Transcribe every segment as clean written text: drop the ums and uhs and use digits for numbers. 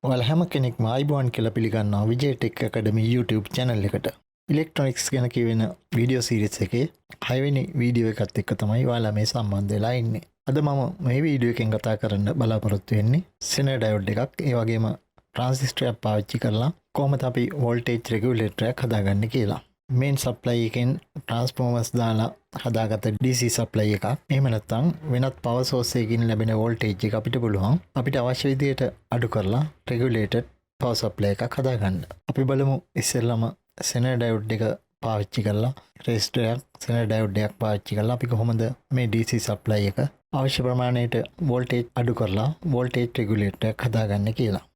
ඔයාලා හැම කෙනෙක්ම ආයිබෝන් කියලා පිළිගන්නවා විජේ ටෙක් ඇකඩමි YouTube channel එකට. ඉලෙක්ට්‍රොනික්ස් ගැන කියවෙන වීඩියෝ සීරීස් එකේ 6 වෙනි වීඩියෝ එකත් එක්ක තමයි ඔයාලා මේ සම්බන්ධ වෙලා ඉන්නේ. අද මම මේ වීඩියෝ එකෙන් කතා කරන්න බලාපොරොත්තු වෙන්නේ සෙනර් ඩයෝඩ් එකක්, ඒ වගේම ට්‍රාන්සිස්ටරයක් පාවිච්චි කරලා කොහොමද අපි වෝල්ටේජ් රෙගුලේටරයක් හදාගන්නේ කියලා. මේන් සප්ලයි එකෙන් ට්‍රාන්ස්ෆෝමර්ස් දාලා හදාගත්ත DC සප්ලයි එකක්. එහෙම නැත්නම් වෙනත් පවර් සෝස් එකකින් ලැබෙන වෝල්ටේජ් එක අපිට පුළුවන් අපිට අවශ්‍ය විදිහට අඩු කරලා රෙගුලේටඩ් පවර් සප්ලයි එකක් හදාගන්න. අපි බලමු ඉස්සෙල්ලාම සෙනර් ඩයෝඩ් එක පාවිච්චි කරලා රෙසිස්ටරයක් සෙනර් ඩයෝඩ් එකක් පාවිච්චි කරලා අපි කොහොමද මේ DC සප්ලයි එක අවශ්‍ය ප්‍රමාණයට වෝල්ටේජ් අඩු කරලා වෝල්ටේජ් රෙගුලේටරයක් හදාගන්න කියලා.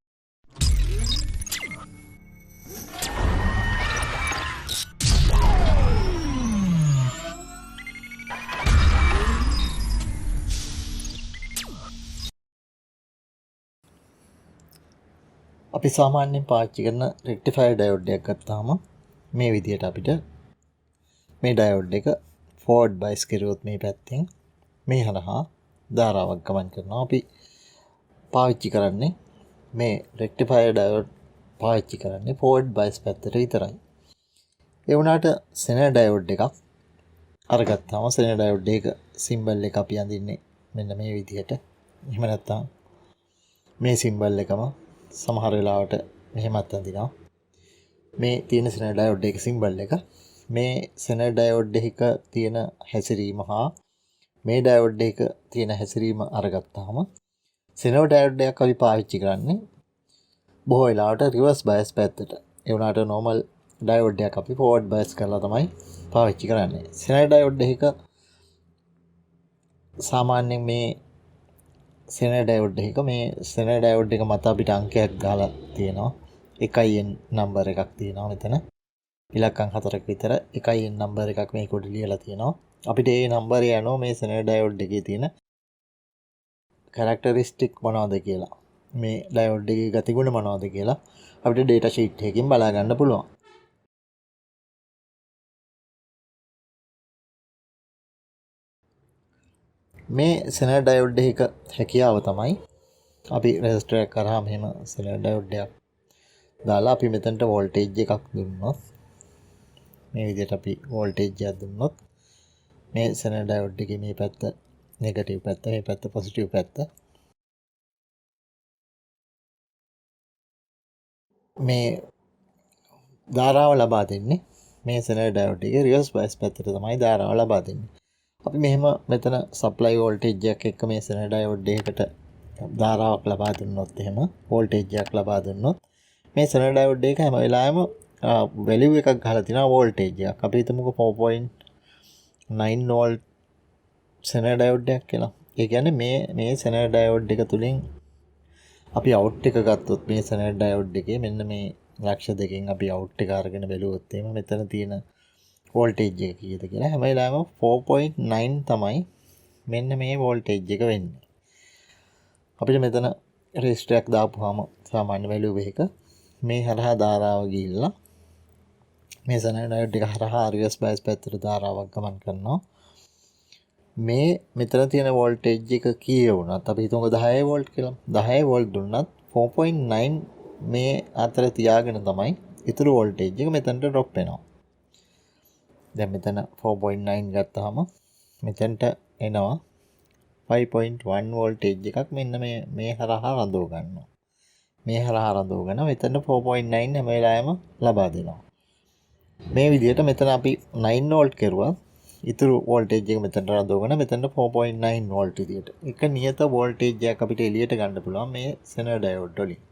අපි සාමාන්‍යයෙන් පාවිච්චි කරන රෙක්ටිෆයර් ඩයෝඩ් එකක් ගත්තාම මේ විදිහට අපිට මේ ඩයෝඩ් එක ෆෝවර්ඩ් බයිස් කරුවොත් මේ පැත්තෙන් මේ හරහා ධාරාවක් ගමන් කරනවා. අපි පාවිච්චි කරන්නේ මේ රෙක්ටිෆයර් ඩයෝඩ් පාවිච්චි කරන්නේ ෆෝවර්ඩ් බයිස් පැත්තට විතරයි. ඒ වුණාට සෙනර් ඩයෝඩ් එකක් අරගත්තාම සෙනර් ඩයෝඩ් එක සිම්බල් එක අපි අඳින්නේ මෙන්න මේ විදිහට. එහෙම නැත්නම් මේ සිම්බල් එකම සමහර වෙලාවට මෙහෙමත් අඳිනවා. මේ තියෙන සෙනර් ඩයෝඩ් එක සිම්බල් එක. මේ සෙනර් ඩයෝඩ් එක තියෙන හැසිරීම හා මේ ඩයෝඩ් එක තියෙන හැසිරීම අරගත්තාම සෙනර් ඩයෝඩ් එකක් අපි පාවිච්චි කරන්නේ බොහෝ වෙලාවට රිවර්ස් බයස් පැත්තට. ඒ වුණාට නෝමල් ඩයෝඩ් එකක් අපි ෆෝවර්ඩ් බයස් කරලා තමයි පාවිච්චි කරන්නේ. සෙනර් ඩයෝඩ් එක සාමාන්‍යයෙන් මේ සෙනර් ඩයෝඩ් එක මත අපිට අංකයක් ගහලා තියෙනවා. 1n නම්බර් එකක් තියෙනවා මෙතන. ඉලක්කම් 4ක විතර 1n නම්බර් එකක් මේක උඩ ලියලා තියෙනවා. අපිට ඒ නම්බරය යනවා මේ සෙනර් ඩයෝඩ් එකේ තියෙන කැරක්ටරිස්ටික් මොනවද කියලා. මේ ඩයෝඩ් එකේ ගතිගුණ මොනවද කියලා අපිට ඩේටා ෂීට් එකකින් බලා ගන්න පුළුවන්. මේ සෙනර් ඩයෝඩ් එක හැකියාව තමයි අපි රෙසිස්ටර් එක කරා මෙහෙම සෙනර් ඩයෝඩ් එකක් දාලා අපි මෙතනට වෝල්ටේජ් එකක් දුන්නොත් මේ විදිහට අපි වෝල්ටේජ් එකක් දුන්නොත් මේ සෙනර් ඩයෝඩ් එකේ මේ පැත්ත නෙගටිව් පැත්ත, මේ පැත්ත පොසිටිව් පැත්ත, මේ ධාරාව ලබා දෙන්නේ මේ සෙනර් ඩයෝඩ් එකේ රිවර්ස් බයස් පැත්තට තමයි ධාරාව ලබා දෙන්නේ. අපි මෙහෙම මෙතන සප්ලයි වෝල්ටේජ් එකක් එක්ක මේ සෙනර් ඩයෝඩ් එකකට ධාරාවක් ලබා දුන්නොත් එහෙම වෝල්ටේජ් එකක් ලබා දුන්නොත් මේ සෙනර් ඩයෝඩ් එක හැම වෙලාවෙම වැලියු එකක් ගහලා තිනවා වෝල්ටේජ් එකක්. අපි හිතමුකෝ 4.9 වෝල්ට් සෙනර් ඩයෝඩ් එකක් කියලා. ඒ කියන්නේ මේ සෙනර් ඩයෝඩ් එක තුලින් අපි අවුට් එක ගත්තොත් මේ සෙනර් ඩයෝඩ් එකේ මෙන්න මේ ලක්ෂ දෙකෙන් අපි අවුට් එක අරගෙන බැලුවොත් එහෙම මෙතන තියෙන වෝල්ටේජ් එක කීයද කියලා හැම වෙලාවෙම 4.9 තමයි මෙන්න මේ වෝල්ටේජ් එක වෙන්නේ. අපිට මෙතන රෙසිස්ටරයක් දාපුවාම සාමාන්‍ය වැලියු එක මේ හරහා ධාරාව ගිහිල්ලා මේ සෙනර් ඩයෝඩ් එක හරහා රිවර්ස් බයස් පැත්තට ධාරාවක් ගමන් කරනවා. මේ මෙතන තියෙන වෝල්ටේජ් එක කීය වුණත් අපි හිතමුකෝ 10 වෝල්ට් කියලා. 10 වෝල්ට් දුන්නත් 4.9 මේ අතර තියාගෙන තමයි ඊතුරු වෝල්ටේජ් එක මෙතනට ඩ්‍රොප් වෙනවා. දැන් මෙතන 4.9 ගත්තාම මෙතනට එනවා 5.1 වෝල්ටේජ් එකක් මෙන්න මේ හරහා රඳව ගන්නවා. මේ හරහා රඳවගෙන මෙතන 4.9 හැම වෙලාවෙම ලබා දෙනවා. මේ විදිහට මෙතන අපි 9 වෝල්ට් කරුවා. ඊතුරු වෝල්ටේජ් එක මෙතනට රඳවගෙන මෙතන 4.9 වෝල්ට් විදිහට. එක නියත වෝල්ටේජ් එකක් අපිට එළියට ගන්න පුළුවන් මේ සෙනර් ඩයෝඩ් වලින්.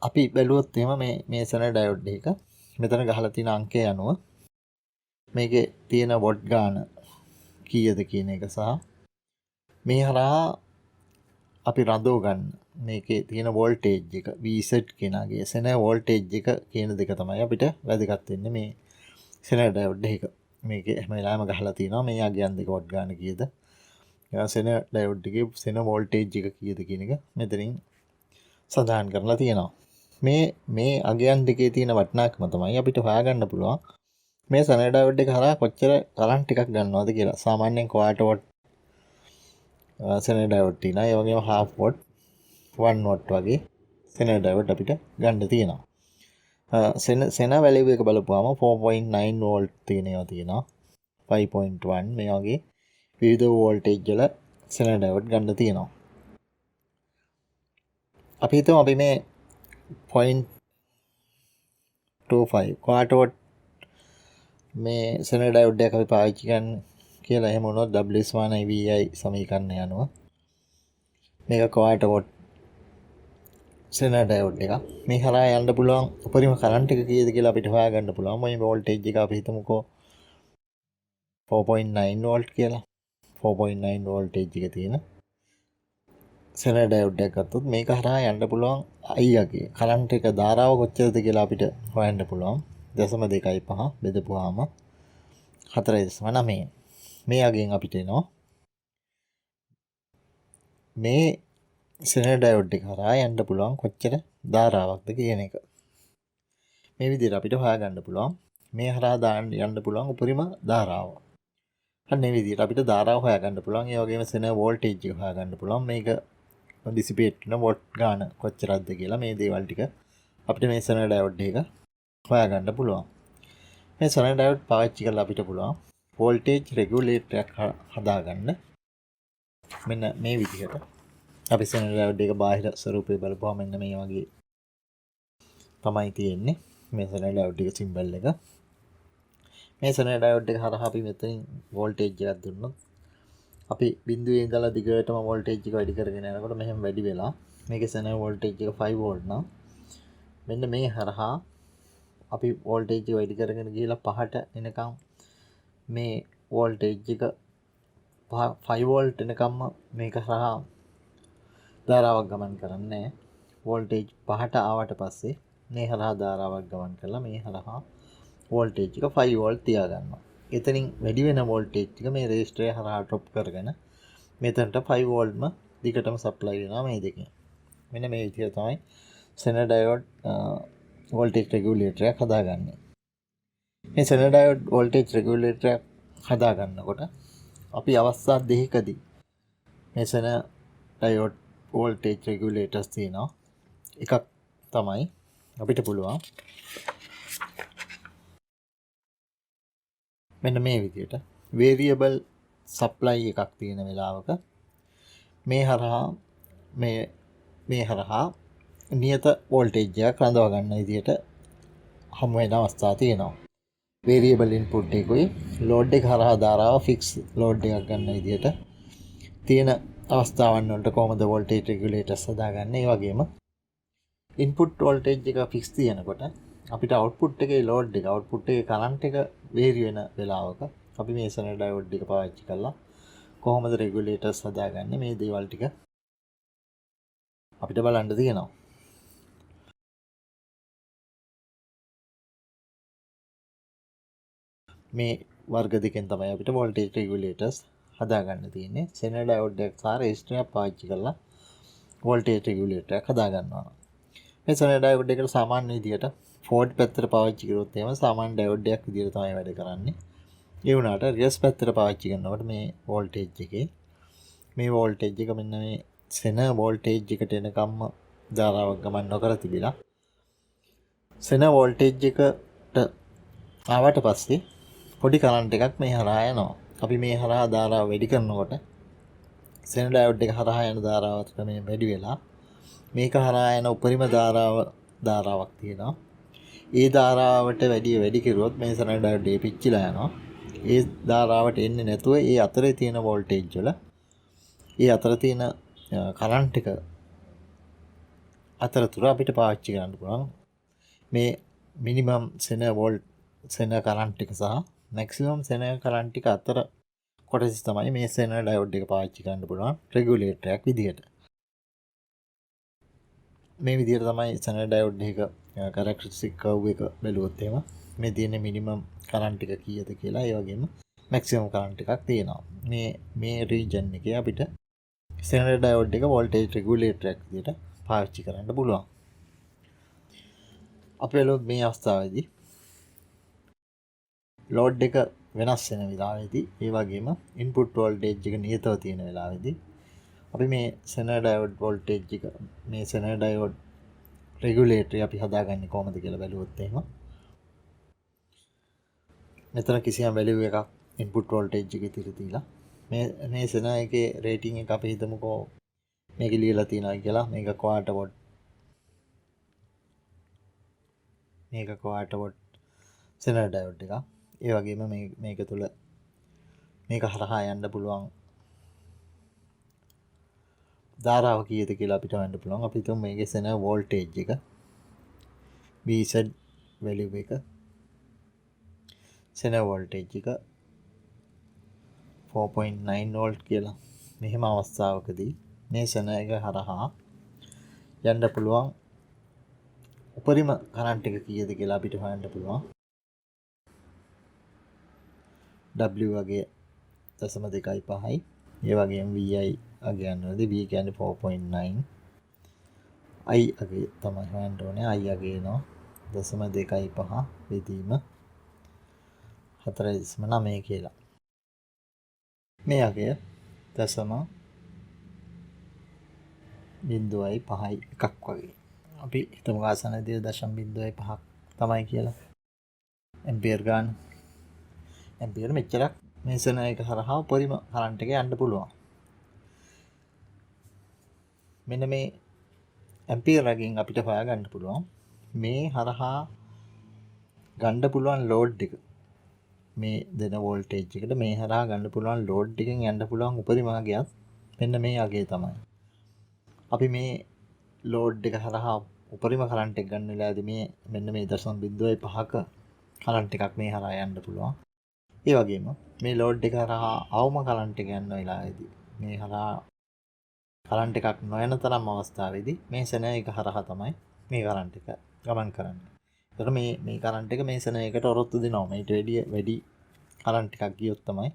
අපි බැලුවොත් එහෙම මේ සෙනර් ඩයෝඩ් එක මෙතන ගහලා තියෙන අංකය අනුව මේකේ තියෙන වොට් ගාන කීයද කියන එක සහ මේ හරහා අපි රඳව ගන්න මේකේ තියෙන වෝල්ටේජ් එක VZ කෙනාගේ සෙනර් වෝල්ටේජ් එක කියන දෙක තමයි අපිට වැදගත් වෙන්නේ මේ සෙනර් ඩයෝඩ් එක. මේකේ හැම වෙලාවෙම ගහලා තියෙනවා මේ අගයන් දෙක වොට් ගාන කීයද. ඊළඟ සෙනර් ඩයෝඩ් එකේ සෙනර් වෝල්ටේජ් එක කීයද කියන එක මෙතනින් සඳහන් කරලා තියෙනවා. මේ අගයන් දෙකේ තියෙන වටිනාකම තමයි අපිට හොයාගන්න පුළුවන් මේ සෙනර් ඩයෝඩ් එක හරහා කොච්චර කරන්ට් එකක් ගන්නවද කියලා. සාමාන්‍යයෙන් ක්වාටර් වොට් සෙනර් ඩයෝඩ් තියෙනවා. ඒ වගේම half watt 1 watt වගේ සෙනර් ඩයෝඩ් අපිට ගන්න තියෙනවා. සෙන වැලියු එක බලපුවාම 4.9 වෝල්ට් තියෙන ඒවා තියෙනවා. 5.1 මේ වගේ විවිධ වෝල්ටේජ් වල සෙනර් ඩයෝඩ් ගන්න තියෙනවා. අපි හිතමු අපි මේ 0.25 ක්වාටර් වොට් මේ සෙනර් ඩයෝඩ් එක අපි පාවිච්චි කරන්න කියලා. එහෙම වුණොත් W/VI සමීකරණය අනුව මේක ක්වාටර් වොට් සෙනර් ඩයෝඩ් එක. මේ හරහා යන්න පුළුවන් උපරිම කරන්ට් එක කීයද කියලා අපිට හොයාගන්න පුළුවන්. මේ වෝල්ටේජ් එක අපි හිතමුකෝ 4.9 වෝල්ට් කියලා. 4.9 වෝල්ටේජ් එක තියෙන සෙනර් ඩයෝඩ් එකක් ගත්තොත් මේක හරහා යන්න පුළුවන් අයියාගේ කරන්ට් එක ධාරාව කොච්චරද කියලා අපිට හොයන්න පුළුවන්. 0.25 බෙදපුවාම 4.9. මේ අගෙන් අපිට එනවා මේ සෙනර් ඩයෝඩ් එක හරහා යන්න පුළුවන් කොච්චර ධාරාවක්ද කියන එක. මේ විදිහට අපිට හොයාගන්න පුළුවන් මේ හරහා දාන්න යන්න පුළුවන් උපරිම ධාරාව. අන්න මේ විදිහට අපිට ධාරාව හොයාගන්න පුළුවන්. ඒ වගේම සෙනර් වෝල්ටේජ් එක හොයාගන්න පුළුවන්. මේක ඩිසිපේට් වෙන වොට් ගාන කොච්චරක්ද කියලා මේ දේවල් ටික අපිට මේ සෙනර් ඩයෝඩ් එක හොයාගන්න පුළුවන්. මේ සෙනර් ඩයෝඩ් පාවිච්චි කරලා අපිට පුළුවන් වෝල්ටේජ් රෙගුලේටර් එකක් හදාගන්න. මෙන්න මේ විදිහට අපි සෙනර් ඩයෝඩ් එක බාහිර ස්වරූපේ බලපුවම මෙන්න මේ වගේ තමයි තියෙන්නේ. මේ සෙනර් ඩයෝඩ් එක සිම්බල් එක. මේ සෙනර් ඩයෝඩ් එක හරහා අපි මෙතනින් වෝල්ටේජ් එකක් දුන්නොත් අපි බිඳුවේ ඉඳලා දිගටම වෝල්ටේජ් එක වැඩි කරගෙන යනකොට මෙහෙම වැඩි වෙලා මේකේ සෙනර් වෝල්ටේජ් එක 5 වෝල්ට් නම් මෙන්න මේ හරහා අපි වෝල්ටේජ් එක වැඩි කරගෙන ගිහලා පහට එනකම් මේ වෝල්ටේජ් එක 5 වෝල්ට් එනකම්ම මේක හරහා ධාරාවක් ගමන් කරන්නේ. වෝල්ටේජ් පහට ආවට පස්සේ මේ හරහා ධාරාවක් ගමන් කරලා මේ හරහා වෝල්ටේජ් එක 5 වෝල්ට් තියාගන්නවා. එතනින් වැඩි වෙන වෝල්ටේජ් එක මේ රෙසිස්ටරය හරහා ඩ්‍රොප් කරගෙන මෙතනට 5 වෝල්ට්ම දිගටම සප්ලයි වෙනවා මේ දෙකෙන්. මෙන්න මේ විදිහට තමයි සෙනර් ඩයෝඩ් වෝල්ටේජ් රෙගුලේටර් එකක් හදාගන්නේ. මේ සෙනර් ඩයෝඩ් වෝල්ටේජ් රෙගුලේටර් එකක් හදාගන්නකොට අපි අවස්ථා දෙකකදී මේ සෙනර් ඩයෝඩ් වෝල්ටේජ් රෙගුලේටර්ස් තියෙනවා. එකක් තමයි අපිට පුළුවන් මෙන්න මේ විදිහට වේරියබල් සප්ලයි එකක් තියෙන වෙලාවක මේ හරහා නියත වෝල්ටේජ් එකක් රඳවා ගන්න විදිහට හමු වෙන අවස්ථා තියෙනවා. වේරියබල් ඉන්පුට් එකකුයි ලෝඩ් එක හරහා ධාරාව ෆික්ස් ලෝඩ් එකක් ගන්න විදිහට තියෙන අවස්ථාවන් වලට කොහොමද වෝල්ටේජ් රෙගුලේටර්ස් හදාගන්නේ? ඒ වගේම ඉන්පුට් වෝල්ටේජ් එක ෆික්ස් තියෙනකොට අපිට අවුට්පුට් එකේ ලෝඩ් එක අවුට්පුට් එකේ කරන්ට් එක වේරි වෙන වෙලාවක අපි මේ සෙනර් ඩයෝඩ් එක පාවිච්චි කරලා කොහොමද රෙගුලේටර්ස් හදාගන්නේ මේ දේවල් ටික අපිට බලන්න තියෙනවා. මේ වර්ග දෙකෙන් තමයි අපිට වෝල්ටේජ් රෙගුලේටර්ස් හදාගන්න තියෙන්නේ. සෙනර් ඩයෝඩ් එක සහ රෙසිස්ටර් එක පාවිච්චි කරලා වෝල්ටේජ් රෙගුලේටර් එකක් හදාගන්නවා. මේ සෙනර් ඩයෝඩ් එකට සාමාන්‍ය විදියට ෆෝර්ඩ් පැත්තට පාවිච්චි කරොත් එහෙම සාමාන්‍ය ඩයෝඩ් එකක් විදියට තමයි වැඩ කරන්නේ. ඒ වුණාට රිවර්ස් පැත්තට පාවිච්චි කරනකොට මේ වෝල්ටේජ් එක මෙන්න මේ සෙනර් වෝල්ටේජ් එකට එනකම්ම ධාරාවක් ගමන් නොකර තිබිලා සෙනර් වෝල්ටේජ් එකට ආවට පස්සේ පොඩි කරන්ට් එකක් මේ හරහා යනවා. අපි මේ හරහා ධාරාව වැඩි කරනකොට සෙනර් ඩයෝඩ් එක හරහා යන ධාරාවත් මේ වැඩි වෙලා මේක හරහා යන උපරිම ධාරාවක් තියෙනවා. ඒ ධාරාවට වැඩි කෙරුවොත් මේ සෙනර් ඩයෝඩ් එක පිච්චිලා යනවා. ඒ ධාරාවට එන්නේ නැතුව ඒ අතරේ තියෙන වෝල්ටේජ් වල ඒ අතර තියෙන කරන්ට් එක අතරතුර අපිට පාවිච්චි කරන්න පුළුවන් මේ මිනිමම් සෙනර් කරන්ට් එක සහ මැක්සිමම් සෙනර් කරන්ට් එක අතර කොටස තමයි මේ සෙනර් ඩයෝඩ් එක පාවිච්චි කරන්න පුළුවන් රෙගුලේටර් එකක් විදිහට. මේ විදිහට තමයි සෙනර් ඩයෝඩ් එක කැරක්ටරිස්ටික් කර්ව් එක බැලුවොත් එහෙම මේ තියෙන මිනිමම් කරන්ට් එක කීයද කියලා ඒ වගේම මැක්සිමම් කරන්ට් එකක් තියෙනවා. මේ රීජන් එකේ අපිට සෙනර් ඩයෝඩ් එක වෝල්ටේජ් රෙගුලේටර් එකක් විදිහට පාවිච්චි කරන්න පුළුවන්. අපි මේ අවස්ථාවේදී ලෝඩ් එක වෙනස් වෙන වෙලාවේදී ඒ වගේම ඉන්පුට් වෝල්ටේජ් එක නියතව තියෙන වෙලාවේදී අපි මේ සෙනර් ඩයෝඩ් වෝල්ටේජ් එක මේ සෙනර් ඩයෝඩ් රෙගුලේටර් අපි හදාගන්නේ කොහොමද කියලා බැලුවොත් එහෙම මෙතන කිසියම් වැලියු එකක් ඉන්පුට් වෝල්ටේජ් එකේ තියලා මේ සෙනර් එකේ රේටින් එක අපි හිතමුකෝ මේක ලියලා තියෙනවා කියලා මේක ක්වාටර් වොට් සෙනර් ඩයෝඩ් එක. ඒ වගේම මේක තුල මේක හරහා යන්න පුළුවන් ධාරාව කීයද කියලා අපිට හොයන්න පුළුවන්. අපි හිතමු මේකේ සෙනර් වෝල්ටේජ් එක VZ වැලියු එක සෙනර් වෝල්ටේජ් එක 4.9 වෝල්ට් කියලා. මෙහෙම අවස්ථාවකදී මේ සෙනර් එක හරහා යන්න පුළුවන් උපරිම කරන්ට් එක කීයද කියලා අපිට හොයන්න පුළුවන්. W වගේ 0.25යි. ඒ වගේම VI අගේ යනවාදී V කියන්නේ 4.9. I අගේ තමයි හොයන්න ඕනේ. I අගේ එනවා 0.25 බෙදීම 4.9 කියලා. මේ අගය 0.05යි එකක් වගේ. අපි හිතමු ආසනදී 0.05ක් තමයි කියලා. ඇම්පියර් ගන්න. ඇම්පියර් මෙච්චරක් මේ සෙනර් එක හරහා උපරිම කරන්ට් එක යන්න පුළුවන්. මෙන්න මේ ඇම්පියර් එකෙන් අපිට හොයාගන්න පුළුවන් මේ හරහා ගන්න පුළුවන් ලෝඩ් එක. මේ දෙන වෝල්ටේජ් එකට මේ හරහා ගන්න පුළුවන් ලෝඩ් එකෙන් යන්න පුළුවන් උපරිම අගයත් මෙන්න මේ අගය තමයි. අපි මේ ලෝඩ් එක හරහා උපරිම කරන්ට් එක ගන්න වෙලාවේදී මේ මෙන්න මේ 0.05ක කරන්ට් එකක් මේ හරහා යන්න පුළුවන්. ඒ වගේම මේ ලෝඩ් එක හරහා අවම කරන්ට් එක යන වෙලාවේදී මේ හරහා කරන්ට් එකක් නොයන තරම් අවස්ථාවේදී මේ සෙනර් එක හරහා තමයි මේ කරන්ට් එක ගමන් කරන්නේ. ඒතර මේ කරන්ට් එක මේ සෙනර් එකට ඔරොත්තු දෙනවා. මේට වැඩි කරන්ට් එකක් ගියොත් තමයි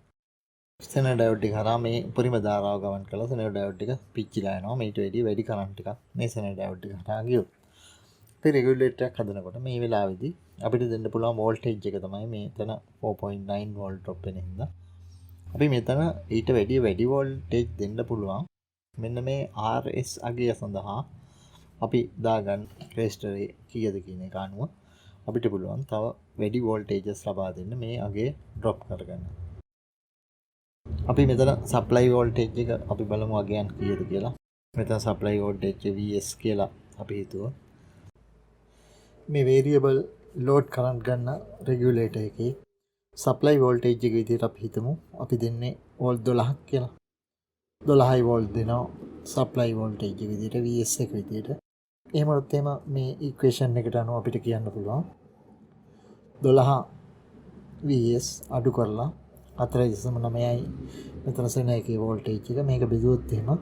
සෙනර් ඩයෝඩ් එක හරහා මේ උපරිම ධාරාව ගමන් කරලා සෙනර් ඩයෝඩ් එක පිච්චිලා යනවා. මේට වැඩි කරන්ට් එකක් මේ සෙනර් ඩයෝඩ් එක හරහා ගියොත්. අපි රෙගුලේටර් එකක් හදනකොට මේ වෙලාවේදී අපිට දෙන්න පුළුවන් වෝල්ටේජ් එක තමයි මෙතන 4.9 වෝල්ට් ඩ්‍රොප් වෙන හින්දා අපි මෙතන ඊට වැඩි වෝල්ටේජ් දෙන්න පුළුවන්. මෙන්න මේ RS අගය සඳහා අපි දාගන්න රෙසිස්ටරේ කීයද කියන එක අනුව අපිට පුළුවන් තව වැඩි වෝල්ටේජස් ලබා දෙන්න මේ අගය ඩ්‍රොප් කරගන්න. අපි මෙතන සප්ලයි වෝල්ටේජ් එක අපි බලමු අගයන් කීයද කියලා. මෙතන සප්ලයි වෝල්ටේජ් VS කියලා අපි හිතුවා. මේ වේරියබල් ලෝඩ් කරන්ට් ගන්න රෙගියුලේටර් එකේ සප්ලයි වෝල්ටේජ් එක විදිහට අපි හිතමු අපි දෙන්නේ වෝල්ට් 12ක් කියලා. 12යි වෝල්ට් දෙනවා සප්ලයි වෝල්ටේජ් එක විදිහට VS එක විදිහට. එහෙම වුණොත් එහෙම මේ ඉක්වේෂන් එකට අනුව අපිට කියන්න පුළුවන් 12 VS අඩු කරලා 4.9යි මෙතන සෙනර් එකේ වෝල්ටේජ් එක මේක බෙදුවොත් එහෙම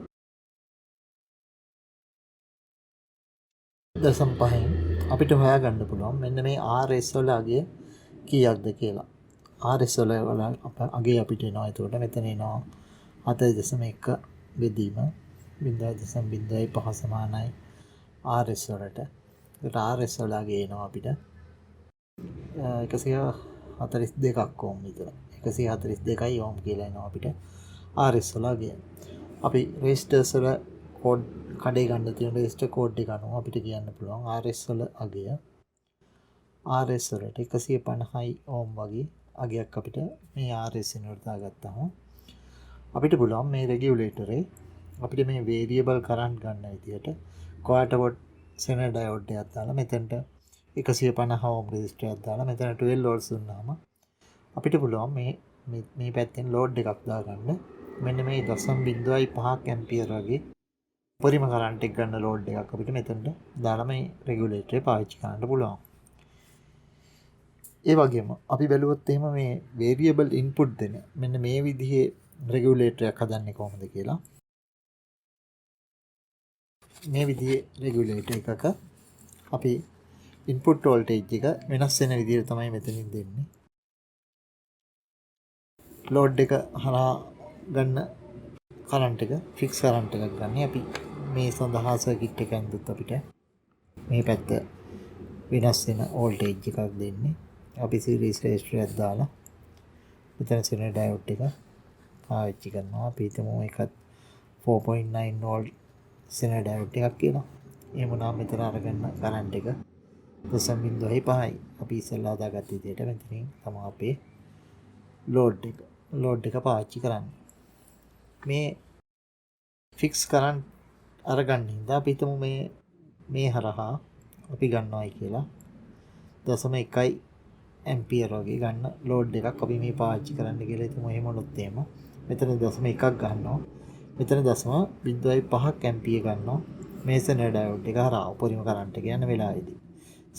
0.5න් අපිට හොයාගන්න පුළුවන් මෙන්න මේ RS වල අගය කීයක්ද කියලා. RS වල අගය අපිට එනවා. එතකොට මෙතන එනවා 4.1 බෙදීම 0.05 සමානයි RS වලට. ඒකට RS වල අගය එනවා අපිට 142ක් ඕම් විතර. 142යි ඕම් කියලා එනවා අපිට RS වල අගය. අපි රෙසිස්ටර්ස් වල කෝඩ් කඩේ ගන්න තියෙන රෙසිස්ටර් කෝඩ් එක අනුව අපිට කියන්න පුළුවන් RS වල අගය RS වලට 150යි ඕම් වගේ අගයක් අපිට මේ RS වෙනුවට දාගත්තාම අපිට පුළුවන් මේ රෙගියුලේටරේ අපිට මේ වේරියබල් කරන්ට් ගන්න විදියට ක්වාටර් වොට් සෙනර් ඩයෝඩ් එකක් දාලා මෙතනට 150 ඕම් රෙසිස්ටර් එකක් දාලා මෙතන 12 වෝල්ට්ස් දුන්නාම අපිට පුළුවන් මේ පැත්තෙන් ලෝඩ් එකක් දාගන්න මෙන්න මේ 0.5ක් ඇම්පියර් වගේ උපරිම කරන්ට් එක ගන්න ලෝඩ් එකක් අපිට මෙතනට දාලා මේ රෙගියුලේටරේ පාවිච්චි කරන්න පුළුවන්. ඒ වගේම අපි බැලුවොත් එහෙම මේ වේරියබල් ඉන්පුට් දෙන මෙන්න මේ විදිහේ රෙගියුලේටර් එකක් හදන්නේ කොහොමද කියලා. මේ විදිහේ රෙගියුලේටර් එකක අපි ඉන්පුට් වෝල්ටේජ් එක වෙනස් වෙන විදිහට තමයි මෙතනින් දෙන්නේ. ලෝඩ් එක හරහා ගන්න කරන්ට් එක ෆික්ස් කරන්ට් එකක් ගන්න. අපි මේ සඳහා සර්කිට් එක ඇඳුත් අපිට මේ පැත්ත වෙනස් වෙන වෝල්ටේජ් එකක් දෙන්නේ. අපි සීරීස් රෙසිස්ටර් එකක් දාලා මෙතන සින ඩයෝඩ් එක පාවිච්චි කරනවා. අපි හිතමු ඒකත් 4.9 වෝල්ට් සින ඩයෝඩ් එකක් කියලා. එහෙම නම් මෙතන අරගන්න කරන්ට් එක 0.05යි. අපි ඉස්සෙල්ලා දාගත්ත විදිහට මෙතනින් තමයි අපේ ලෝඩ් එක පාවිච්චි කරන්නේ. මේ ෆික්ස් කරන්ට් අරගන්න හින්දා අපි හිතමු මේ හරහා අපි ගන්නවයි කියලා 0.1 ඇම්පියර් වගේ ගන්න ලෝඩ් එකක් අපි මේ පාවිච්චි කරන්න කියලා හිතමු. එහෙම වුණොත් එහෙම මෙතන 0.1ක් ගන්නවා. මෙතන 0.5ක් ඇම්පියර් ගන්නවා. මේ සෙන ඩයෝඩ් එක හරහා උපරිම කරන්ට් එක යන වෙලාවේදී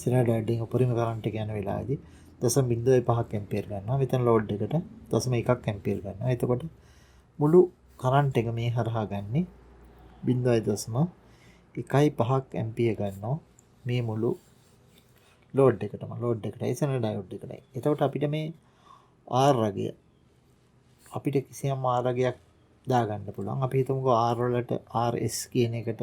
සෙන ඩයෝඩ් එකෙන් උපරිම කරන්ට් එක යන වෙලාවේදී 0.5ක් ඇම්පියර් ගන්නවා. මෙතන ලෝඩ් එකට 0.1ක් ඇම්පියර් ගන්නවා. එතකොට මුළු කරන්ට් එක මේ හරහා ගන්නේ 0.15ක් ඇම්පියර් ගන්නවා. මේ මුළු ලෝඩ් එකටයි සෙන ඩයෝඩ් එකටයි. එතකොට අපිට මේ R රගය අපිට කිසියම් R රගයක් දාගන්න පුළුවන්. අපි හිතමුකෝ R වලට RS කියන එකට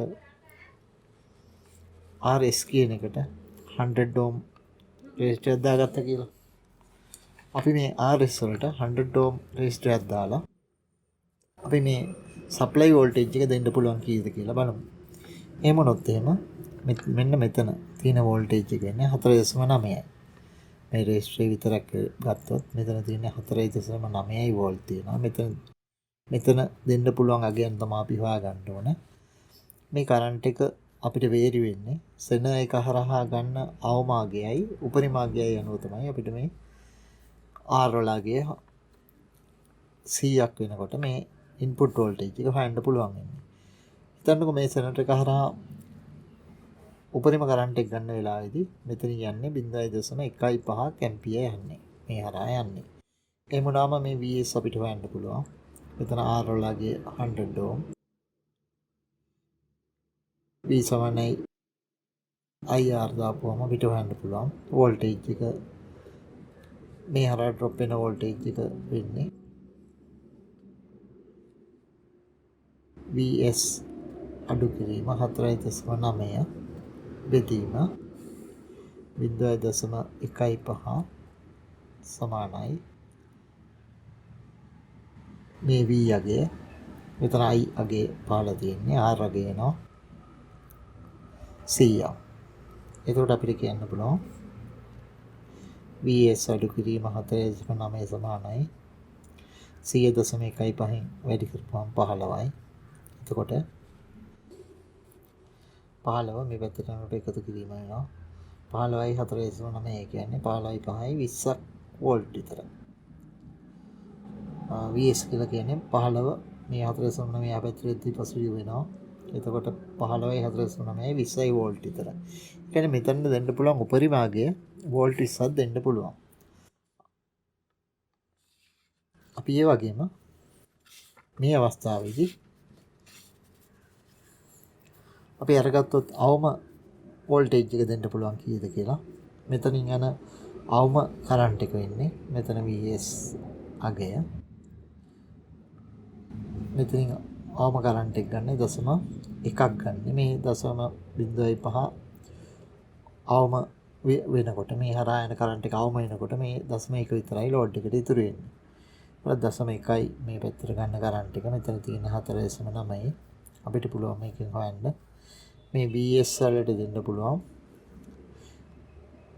100 ohm රෙසිස්ටර් එකක් දාගත්තා කියලා. අපි මේ RS වලට 100 ohm රෙසිස්ටර් එකක් දාලා අපි මේ සප්ලයි වෝල්ටේජ් එක දෙන්න පුළුවන් කීයද කියලා බලමු. එහෙම වුණොත් එහෙම මෙන්න මෙතන තියෙන වෝල්ටේජ් එක ඉන්නේ 4.9යි. මේ රෙසිස්ටර් විතරක් ගත්තොත් මෙතන තියෙන්නේ 4.9යි වෝල්ට් තියෙනවා. මෙතන දෙන්න පුළුවන් අගයන් තමයි අපි හොයාගන්න ඕන. මේ කරන්ට් එක අපිට වේරි වෙන්නේ සෙන එක හරහා ගන්න අවම අගයයි උපරිම අගයයි අනුව තමයි අපිට මේ R වල අගය 100ක් වෙනකොට මේ ඉන්පුට් වෝල්ටේජ් එක හොයන්න පුළුවන් වෙන්නේ. හිතන්නකෝ මේ සෙනර් එක හරහා උපරිම කරන්ට් එක ගන්න වෙලාවේදී මෙතන යන්නේ 0.15ක් ඇම්පියර් යන්නේ. මේ හරහා යන්නේ. එහෙම වුණාම මේ VS අපිට හොයන්න පුළුවන්. මෙතන R වලගේ 100 ohm V සමානයි IR දාපුවම අපිට හොයන්න පුළුවන් වෝල්ටේජ් එක මේ හරහා ඩ්‍රොප් වෙන වෝල්ටේජ් එක වෙන්නේ VS අඩු කිරීම 4.9 බෙදීම 0.15 සමානයි මේ V අගය. මෙතන I අගය පාලා තියෙන්නේ R අගය නෝ 100. එතකොට අපිට කියන්න පුළුවන් VS අඩු කිරීම 4.9 සමානයි 100.15න් වැඩි කරපුවම 15යි. එතකොට 15 මේ පැත්තට යනකොට එකතු කිරීම වෙනවා 15යි 4.9 කියන්නේ 15යි 5යි 20ක් වෝල්ට් විතර. VS කියලා කියන්නේ 15 මේ 4.9 පැත්තට පසුබිම වෙනවා. එතකොට 15යි 4.9යි 20යි වෝල්ට් විතර. ඒ කියන්නේ මෙතන දෙන්න පුළුවන් උපරිම අගය වෝල්ට් 20ක් දෙන්න පුළුවන්. අපි ඒ වගේම මේ අවස්ථාවේදී අපි අරගත්තොත් අවම වෝල්ටේජ් එක දෙන්න පුළුවන් කීයද කියලා. මෙතනින් යන අවම කරන්ට් එක වෙන්නේ මෙතන VS අගය. මෙතනින් අවම කරන්ට් එක ගන්න 0.1ක් ගන්න. මේ 0.05 අවම වෙනකොට මේ හරහා යන කරන්ට් එක අවම වෙනකොට මේ 0.1 විතරයි ලෝඩ් එකට ඉතුරු වෙන්නේ. ඒත් 0.1යි මේ පැත්තට ගන්න කරන්ට් එක මෙතන තියෙන 4.9යි අපිට පුළුවන් මේකෙන් හොයන්න මේ VS වලට දෙන්න පුළුවන්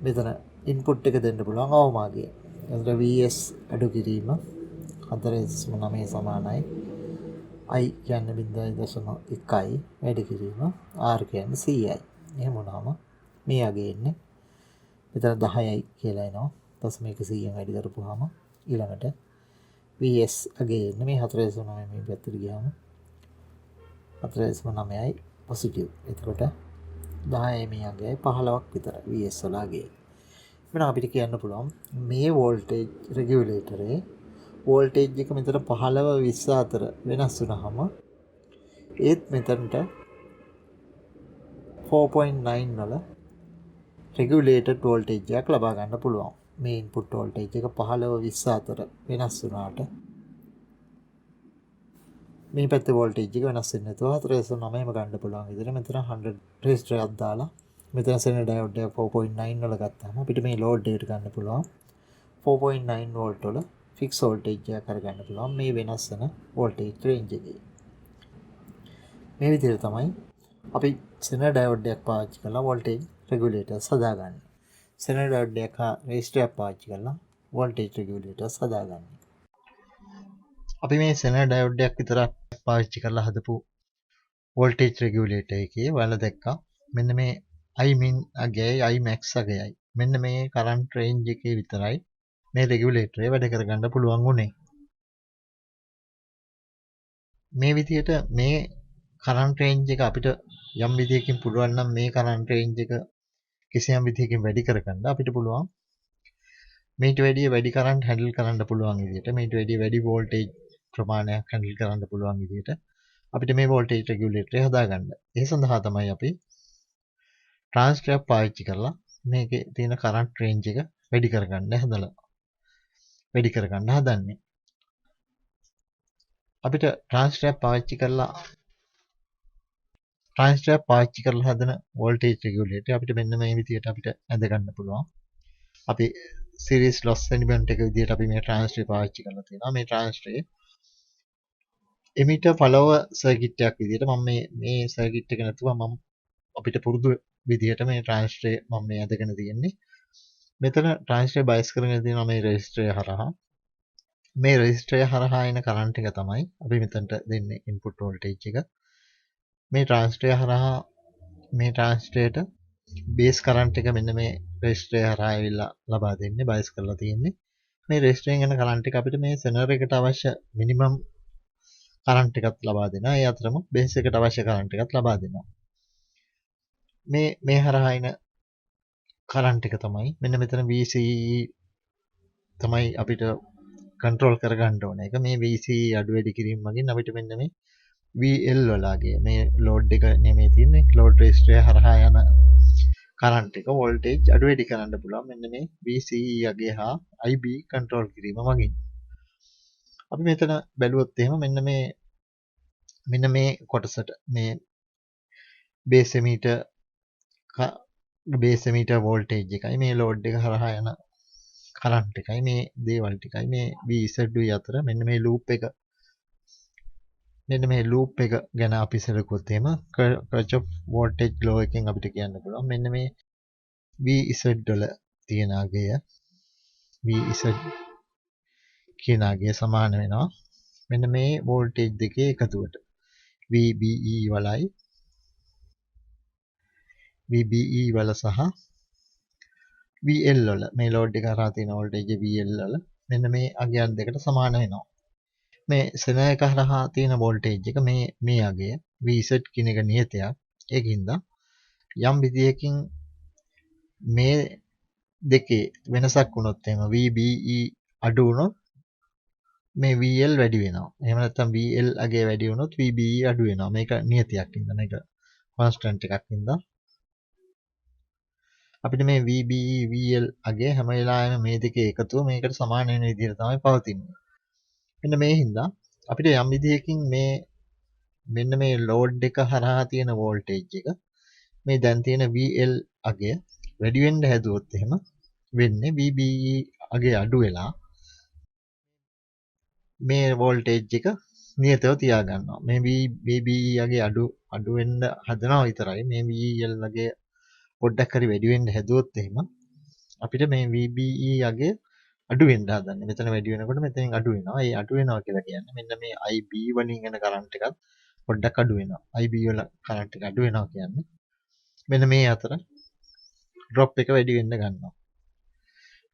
මෙතන ඉන්පුට් එක දෙන්න පුළුවන් අවමාගය. එතකොට VS අඩු කිරීම 4.9 සමානයි I කියන්නේ 0.1යි වැඩි කිරීම R කියන්නේ 100යි. එහෙම වුණාම මේ අගය එන්නේ මෙතන 10යි කියලා එනවා. 0.100න් වැඩි කරපුවාම ඊළඟට VS අගය එන්නේ මේ 4.9 මේ පැත්තට ගියාම 4.9යි පොසිටිව්. එතකොට 10යි මේ අගයයි 15ක් විතර VS වල අගය. මෙන්න අපිට කියන්න පුළුවන් මේ වෝල්ටේජ් රෙගියුලේටරේ වෝල්ටේජ් එක මෙතන 15 20 අතර වෙනස් වුණාම ඒත් මෙතනට 4.9 වල රෙගියුලේටඩ් වෝල්ටේජ් එකක් ලබා ගන්න පුළුවන්. මේ ඉන්පුට් වෝල්ටේජ් එක 15 20 අතර වෙනස් වුණාට මේ පැත්තේ වෝල්ටේජ් එක වෙනස් වෙන්නේ නැතුව 4.9ම ගන්න පුළුවන් විදිහට මෙතන 100 රෙසිස්ටර් එකක් දාලා මෙතන සෙන ඩයෝඩ් එක 4.9 වල ගත්තාම අපිට මේ ලෝඩ් එකට ගන්න පුළුවන් 4.9 වෝල්ට් වල ෆික්ස් වෝල්ටේජ් එකක් කරගන්න පුළුවන් මේ වෙනස් වෙන වෝල්ටේජ් රේන්ජ් එකේ. මේ විදිහට තමයි අපි සෙනර් ඩයෝඩ් එකක් පාවිච්චි කරලා වෝල්ටේජ් රෙගුලේටර්ස් හදාගන්නේ. සෙනර් ඩයෝඩ් එකක් රෙසිස්ටර් එකක් පාවිච්චි කරලා වෝල්ටේජ් රෙගුලේටර්ස් හදාගන්නේ. අපි මේ සෙනර් ඩයෝඩ් එකක් විතරක් පාවිච්චි කරලා හදපු වෝල්ටේජ් රෙගුලේටර් එකේ ඔයාලා දැක්කා මෙන්න මේ Imin අගයයි Imax අගයයි මෙන්න මේ කරන්ට් රේන්ජ් එකේ විතරයි මේ රෙගුලේටරේ වැඩ කරගන්න පුළුවන් වුණේ. මේ විදිහට මේ කරන්ට් රේන්ජ් එක අපිට යම් විදිහකින් පුළුවන් නම් මේ කරන්ට් රේන්ජ් එක කිසියම් විදිහකින් වැඩි කරගන්න අපිට පුළුවන් මේට වැඩිය වැඩි කරන්ට් හැන්ඩල් කරන්න පුළුවන් විදිහට මේට වැඩිය වැඩි වෝල්ටේජ් ප්‍රමාණයක් හැන්ඩල් කරන්න පුළුවන් විදිහට අපිට මේ වෝල්ටේජ් රෙගුලේටරේ හදාගන්න. ඒ සඳහා තමයි අපි ට්‍රාන්ස්ෆර් එකක් පාවිච්චි කරලා මේකේ තියෙන කරන්ට් රේන්ජ් එක වැඩි කරගන්න හදන්නේ. අපිට ට්‍රාන්ස්ෆර් එකක් පාවිච්චි කරලා හදන වෝල්ටේජ් රෙගුලේටර් අපිට මෙන්න මේ විදිහට අපිට ඇඳ ගන්න පුළුවන්. අපි සීරීස් ලොස් එලිමන්ට් එක විදිහට අපි මේ ට්‍රාන්ස්ෆර් පාවිච්චි කරලා තියෙනවා. මේ ට්‍රාන්ස්ෆර් එමිටර් ෆලෝවර් සර්කිට් එකක් විදිහට මම මේ සර්කිට් එක නැතුව මම අපිට පුරුදු විදිහට මේ ට්‍රාන්ස්ෆර් මම මේ ඇදගෙන තියෙන්නේ. මෙතන ට්‍රාන්ස්ෆර් බයස් කරගෙන තියෙනවා මේ රෙසිස්ටරය හරහා. මේ රෙසිස්ටරය හරහා එන කරන්ට් එක තමයි අපි මෙතනට දෙන්නේ ඉන්පුට් වෝල්ටේජ් එක. මේ ට්‍රාන්ස්ෆරය හරහා මේ ට්‍රාන්ස්ෆරයට බේස් කරන්ට් එක මෙන්න මේ රෙසිස්ටරය හරහා ඇවිල්ලා ලබා දෙන්නේ බයස් කරලා තියෙන්නේ. මේ රෙසිස්ටරෙන් එන කරන්ට් එක අපිට මේ සෙනර් එකට අවශ්‍ය මිනිමම් කරන්ට් එකත් ලබා දෙනවා. ඒ අතරම බේස් එකට අවශ්‍ය කරන්ට් එකත් ලබා දෙනවා. මේ හරහා එන කරන්ට් එක තමයි මෙන්න මෙතන VCE තමයි අපිට කන්ට්‍රෝල් කරගන්න ඕන එක. මේ VCE අඩු වැඩි කිරීම මගින් අපිට මෙන්න මේ VL වලගේ මේ ලෝඩ් එක නෙමෙයි තියෙන්නේ ලෝඩ් රෙසිස්ටරය හරහා යන කරන්ට් එක වෝල්ටේජ් අඩු වැඩි කරන්න පුළුවන් මෙන්න මේ VCE අගේ හා IB කන්ට්‍රෝල් කිරීම මගින්. අපි මෙතන බැලුවොත් එහෙම මෙන්න මේ කොටසට මේ බේස් එමීටර් වෝල්ටේජ් එකයි මේ ලෝඩ් එක හරහා යන කරන්ට් එකයි මේ දේවල් ටිකයි මේ VZU අතර මෙන්න මේ ලූප් එක ගැන අපි සැලකුවොත් එහෙම කර්චොෆ් වෝල්ටේජ් ලෝ එකෙන් අපිට කියන්න පුළුවන් මෙන්න මේ VZ වල තියෙන අගය VZ කියන අගය සමාන වෙනවා මෙන්න මේ වෝල්ටේජ් දෙකේ එකතුවට VBE වල සහ VL වල මේ ලෝඩ් එක හරහා තියෙන වෝල්ටේජ් VL වල මෙන්න මේ අගයන් දෙකට සමාන වෙනවා. මේ සෙනර් එක හරහා තියෙන වෝල්ටේජ් එක මේ අගය VZ කියන එක නියතයක්. ඒකින්ද යම් විදියකින් මේ දෙකේ වෙනසක් වුණොත් එහෙම VBE අඩු වුණොත් මේ VL වැඩි වෙනවා. එහෙම නැත්නම් VL අගය වැඩි වුණොත් VBE අඩු වෙනවා. මේක නියතයක් ඉඳන් මේක කොන්ස්ටන්ට් එකක් ඉඳන් අපිට මේ VBE VL අගේ හැම වෙලාවෙම මේ දෙකේ එකතුව මේකට සමාන වෙන විදිහට තමයි පවතින්නේ. මෙන්න මේ හින්දා අපිට යම් විදිහකින් මෙන්න මේ ලෝඩ් එක හරහා තියෙන වෝල්ටේජ් එක මේ දැන් තියෙන VL අගය වැඩි වෙන්න හැදුවොත් එහෙම වෙන්නේ VBE අගය අඩු වෙලා මේ වෝල්ටේජ් එක නියතව තියාගන්නවා. මේ VBE අගේ අඩු වෙන්න හදනවා විතරයි. මේ VL අගේ පොඩ්ඩක් හරි වැඩි වෙන්න හැදුවොත් එහෙම අපිට මේ VBE අගේ අඩු වෙන්න හදන්නේ. මෙතන වැඩි වෙනකොට මෙතනින් අඩු වෙනවා. ඒ අඩු වෙනවා කියලා කියන්නේ මෙන්න මේ IB වලින් එන කරන්ට් එකත් පොඩ්ඩක් අඩු වෙනවා. IB වල කරන්ට් එක අඩු වෙනවා කියන්නේ මෙන්න මේ අතර ඩ්‍රොප් එක වැඩි වෙන්න ගන්නවා.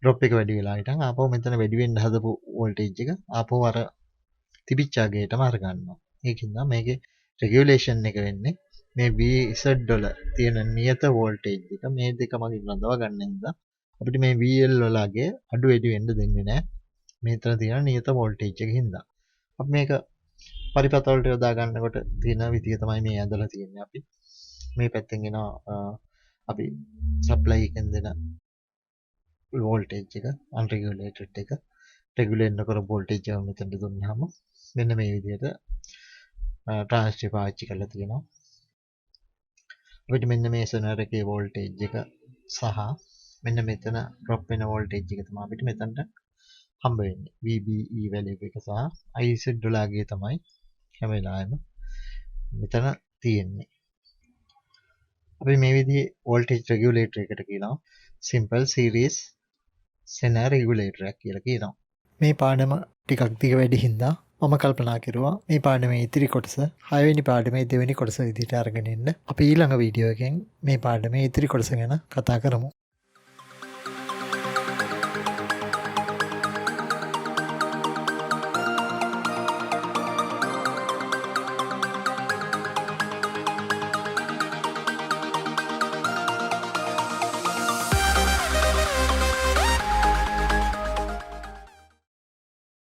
ඩ්‍රොප් එක වැඩි වෙලා හිටන් ආපහු මෙතන වැඩි වෙන්න හදපු වෝල්ටේජ් එක ආපහු අර තිබිච්ච අගයටම අර ගන්නවා. ඒකින්ද මේකේ රෙගියුලේෂන් එක වෙන්නේ මේ VZ වල තියෙන නියත වෝල්ටේජ් එක මේ දෙක මගින් රඳව ගන්න නිසා අපිට මේ VL වලගේ අඩු වැඩි වෙන්න දෙන්නේ නැහැ. මේතන තියෙන නියත වෝල්ටේජ් එක හින්දා. අපි මේක පරිපථ වලට යොදා ගන්නකොට තියෙන විදිය තමයි මේ ඇඳලා තියෙන්නේ අපි. මේ පැත්තෙන් එනවා අපි සප්ලයි එකෙන් දෙන වෝල්ටේජ් එක අන්රෙගියුලේටඩ් එක රෙගුලේට් නොකර වෝල්ටේජ් එක මෙතනට දුන්නාම මෙන්න මේ විදිහට ට්‍රාන්ස්ෆර් පාවිච්චි කරලා තියෙනවා. අපිට මෙන්න මේ සෙනර් එකේ වෝල්ටේජ් එක සහ මෙන්න මෙතන ඩ්‍රොප් වෙන වෝල්ටේජ් එක තමයි අපිට මෙතනට හම්බ වෙන්නේ. VBE value එක සහ IZ ඩොලර්ගේ තමයි හැම වෙලාවෙම මෙතන තියෙන්නේ. අපි මේ විදිහේ voltage regulator එකට කියනවා simple series zener regulator එකක් කියලා කියනවා. මේ පාඩම ටිකක් දිග වැඩි හින්දා මම කල්පනා කරුවා මේ පාඩමේ ඉතිරි කොටස 6 වෙනි පාඩමේ දෙවෙනි කොටස විදිහට අරගෙන ඉන්න. අපි ඊළඟ වීඩියෝ එකෙන් මේ පාඩමේ ඉතිරි කොටස ගැන කතා කරමු.